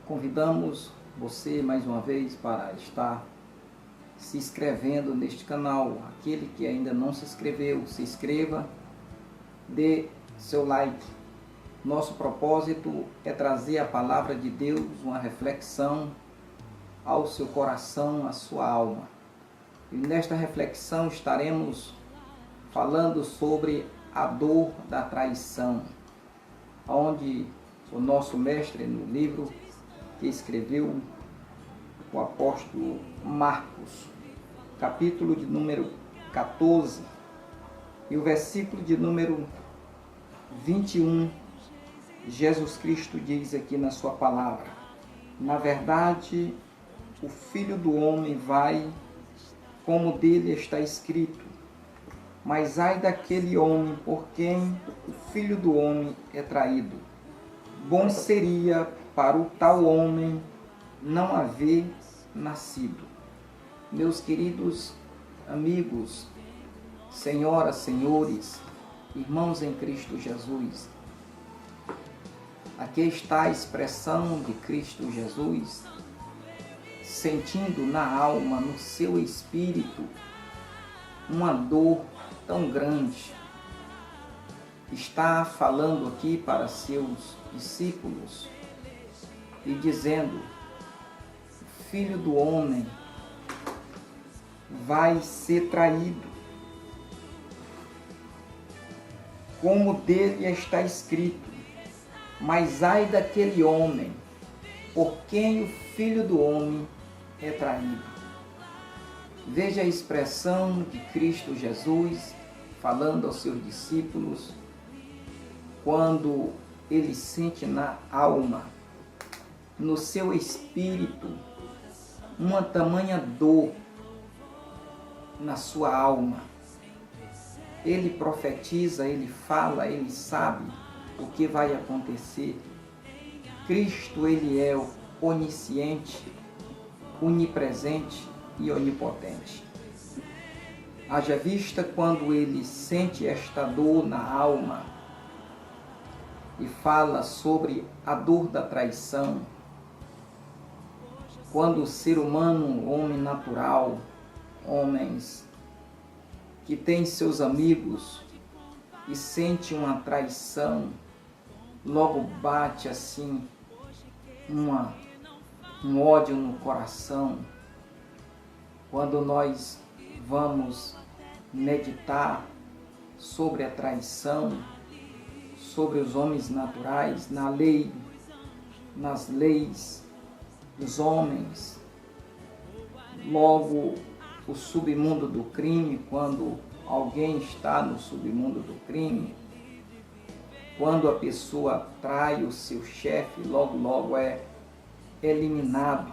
Convidamos você mais uma vez para estar se inscrevendo neste canal. Aquele que ainda não se inscreveu, se inscreva, dê seu like. Nosso propósito é trazer a palavra de Deus, uma reflexão ao seu coração, à sua alma. E nesta reflexão estaremos falando sobre a dor da traição, onde o nosso mestre no livro que escreveu, o apóstolo Marcos, capítulo de número 14 e o versículo de número 21, Jesus Cristo diz aqui na sua palavra: na verdade, o Filho do Homem vai, como dele está escrito, mas ai daquele homem por quem o Filho do Homem é traído. Bom seria para o tal homem não haver nascido. Meus queridos amigos, senhoras, senhores, irmãos em Cristo Jesus, aqui está a expressão de Cristo Jesus, sentindo na alma, no seu espírito, uma dor tão grande. Está falando aqui para seus discípulos e dizendo: o Filho do Homem vai ser traído, como dele está escrito, mas ai daquele homem por quem o Filho do Homem é traído. Veja a expressão de Cristo Jesus falando aos seus discípulos, quando ele sente na alma, no seu espírito, uma tamanha dor na sua alma. Ele profetiza, ele fala, ele sabe o que vai acontecer. Cristo, ele é onisciente, onipresente e onipotente. Haja vista quando ele sente esta dor na alma e fala sobre a dor da traição, quando o ser humano, homem natural, homens que têm seus amigos e sente uma traição, logo bate assim um ódio no coração. Quando nós vamos meditar sobre a traição, sobre os homens naturais, na lei, nas leis dos homens, logo o submundo do crime, quando alguém está no submundo do crime, quando a pessoa trai o seu chefe, logo é eliminado,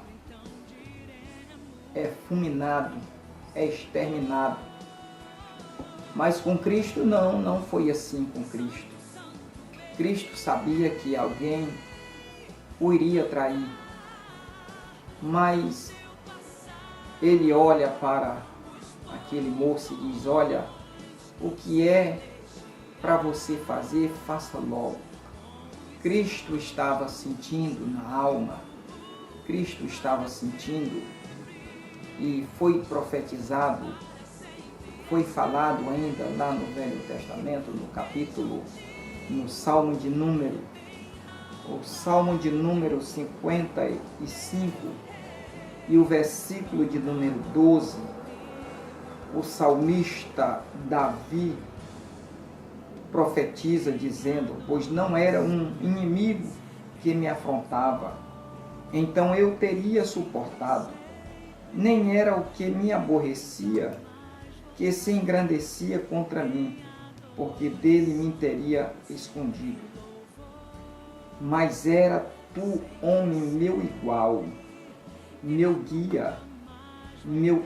é fulminado, é exterminado. Mas com Cristo não foi assim com Cristo. Cristo sabia que alguém o iria trair, mas ele olha para aquele moço e diz: olha, o que é para você fazer, faça logo. Cristo estava sentindo na alma, Cristo estava sentindo, e foi profetizado, foi falado ainda lá no Velho Testamento, no Salmo de número, o Salmo de número 55 e o versículo de número 12, o salmista Davi profetiza dizendo: pois não era um inimigo que me afrontava, então eu teria suportado, nem era o que me aborrecia, que se engrandecia contra mim, porque dele me teria escondido. Mas era tu, homem meu igual, meu guia, meu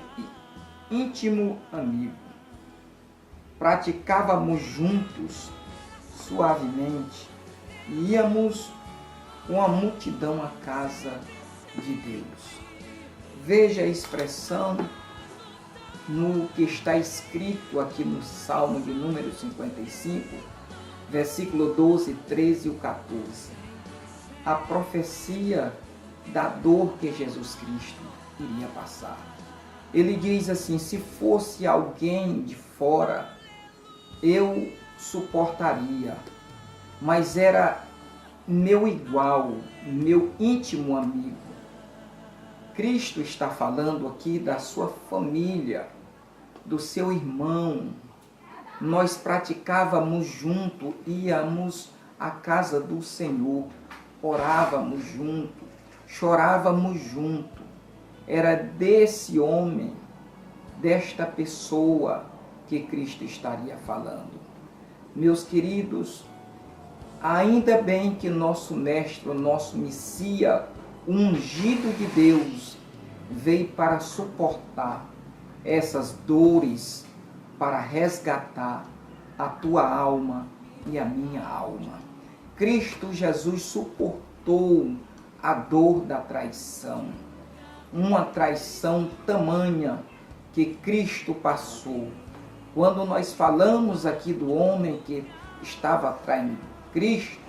íntimo amigo. Praticávamos juntos, suavemente, e íamos com a multidão à casa de Deus. Veja a expressão no que está escrito aqui no Salmo de número 55, versículo 12, 13 e 14. A profecia da dor que Jesus Cristo iria passar. Ele diz assim: se fosse alguém de fora, eu suportaria, mas era meu igual, meu íntimo amigo. Cristo está falando aqui da sua família, do seu irmão. Nós praticávamos junto, íamos à casa do Senhor, orávamos junto, chorávamos junto. Era desse homem, desta pessoa que Cristo estaria falando. Meus queridos, ainda bem que nosso mestre, nosso Messias, o ungido de Deus, veio para suportar essas dores, para resgatar a tua alma e a minha alma. Cristo Jesus suportou a dor da traição, uma traição tamanha que Cristo passou. Quando nós falamos aqui do homem que estava traindo Cristo,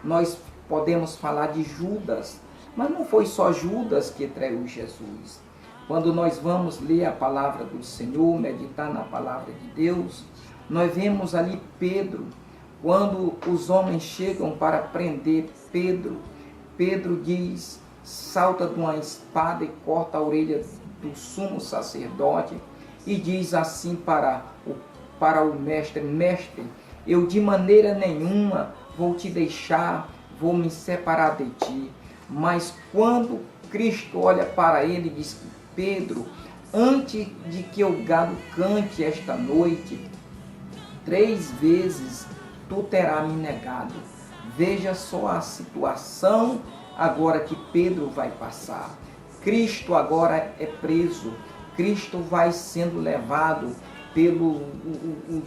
nós podemos falar de Judas, mas não foi só Judas que traiu Jesus. Quando nós vamos ler a palavra do Senhor, meditar na palavra de Deus, nós vemos ali Pedro. Quando os homens chegam para prender Pedro, Pedro diz, salta de uma espada e corta a orelha do sumo sacerdote e diz assim para o mestre: mestre, eu de maneira nenhuma vou te deixar, vou me separar de ti. Mas quando Cristo olha para ele e diz: Pedro, antes de que o galo cante esta noite, 3 vezes tu terás me negado. Veja só a situação agora que Pedro vai passar. Cristo agora é preso. Cristo vai sendo levado pelos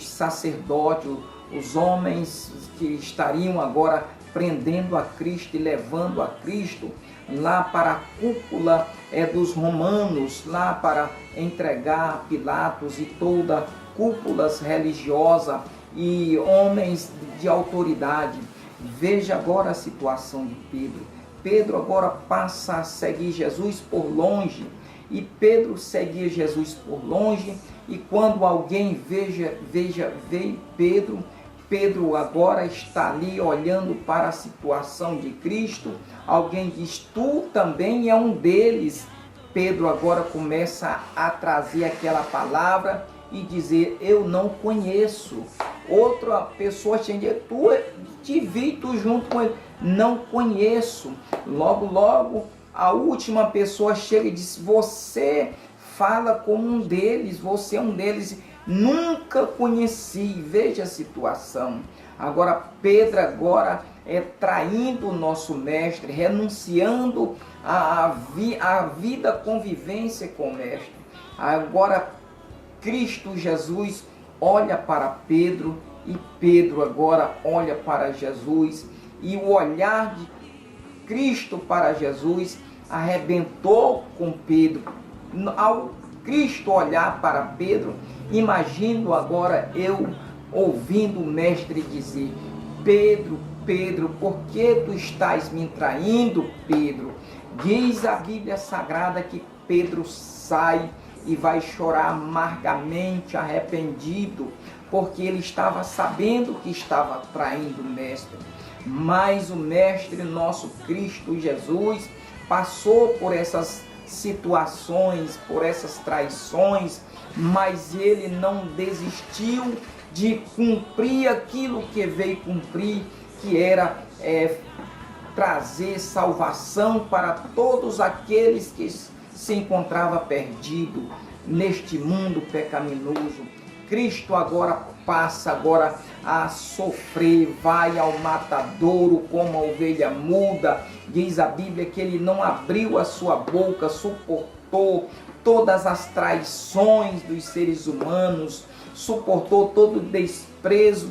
sacerdotes, os homens que estariam agora prendendo a Cristo e levando a Cristo lá para a cúpula dos romanos, lá para entregar a Pilatos e toda cúpulas religiosas e homens de autoridade. Veja agora a situação de Pedro. Pedro agora passa a seguir Jesus por longe, e Pedro seguia Jesus por longe, e quando alguém vê Pedro, Pedro agora está ali olhando para a situação de Cristo. Alguém diz: tu também é um deles. Pedro agora começa a trazer aquela palavra e dizer: eu não conheço. Outra pessoa tinha dito: tu te vi, tu junto com ele. Não conheço. Logo, a última pessoa chega e diz: você fala como um deles, você é um deles. Nunca conheci. Veja a situação. Agora Pedro é traindo o nosso mestre, renunciando a vida convivência com o mestre. Agora Cristo Jesus olha para Pedro e Pedro agora olha para Jesus, e o olhar de Cristo para Jesus arrebentou com Pedro. Ao Cristo olhar para Pedro, imagino agora eu ouvindo o mestre dizer: Pedro, Pedro, por que tu estás me traindo, Pedro? Diz a Bíblia Sagrada que Pedro sai e vai chorar amargamente, arrependido, porque ele estava sabendo que estava traindo o mestre. Mas o mestre, nosso Cristo Jesus, passou por essas situações, por essas traições, mas ele não desistiu de cumprir aquilo que veio cumprir, que era trazer salvação para todos aqueles que se encontravam perdidos neste mundo pecaminoso. Cristo agora passa a sofrer, vai ao matadouro como a ovelha muda. Diz a Bíblia que ele não abriu a sua boca, suportou todas as traições dos seres humanos, suportou todo o desprezo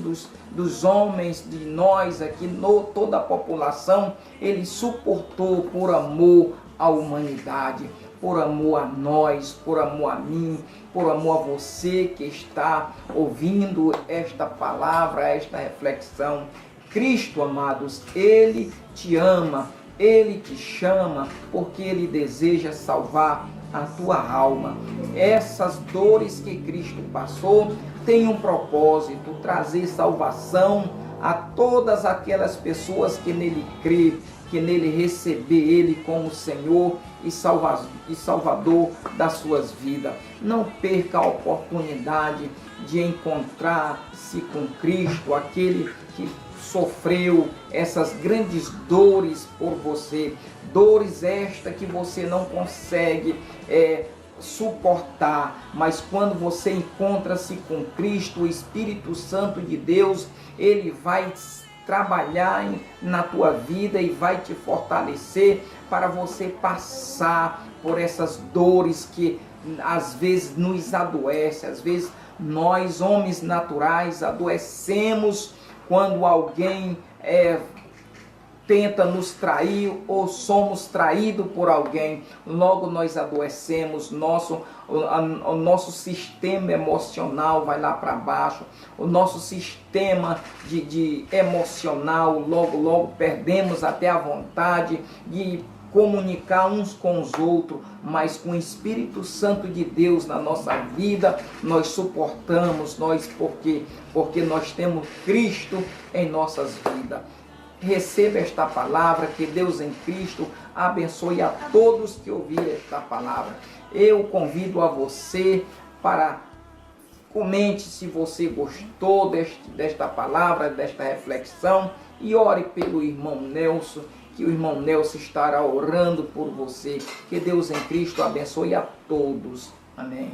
dos homens, de nós aqui, toda a população. Ele suportou por amor à humanidade, por amor a nós, por amor a mim, por amor a você que está ouvindo esta palavra, esta reflexão. Cristo, amados, Ele te ama, Ele te chama porque Ele deseja salvar a tua alma. Essas dores que Cristo passou têm um propósito: trazer salvação a todas aquelas pessoas que nele crê, que nele receber Ele como Senhor e Salvador das suas vidas. Não perca a oportunidade de encontrar-se com Cristo, aquele que sofreu essas grandes dores por você, dores esta que você não consegue suportar, mas quando você encontra-se com Cristo, o Espírito Santo de Deus, Ele vai trabalhar na tua vida e vai te fortalecer para você passar por essas dores que às vezes nos adoecem. Às vezes nós, homens naturais, adoecemos quando alguém tenta nos trair ou somos traídos por alguém. Logo nós adoecemos, o nosso sistema emocional vai lá para baixo, o nosso sistema de emocional, logo perdemos até a vontade de comunicar uns com os outros, mas com o Espírito Santo de Deus na nossa vida, nós suportamos, porque nós temos Cristo em nossas vidas. Receba esta palavra, que Deus em Cristo abençoe a todos que ouvirem esta palavra. Eu convido a você para comente se você gostou desta palavra, desta reflexão, e ore pelo irmão Nelson, que o irmão Nelson estará orando por você. Que Deus em Cristo abençoe a todos. Amém.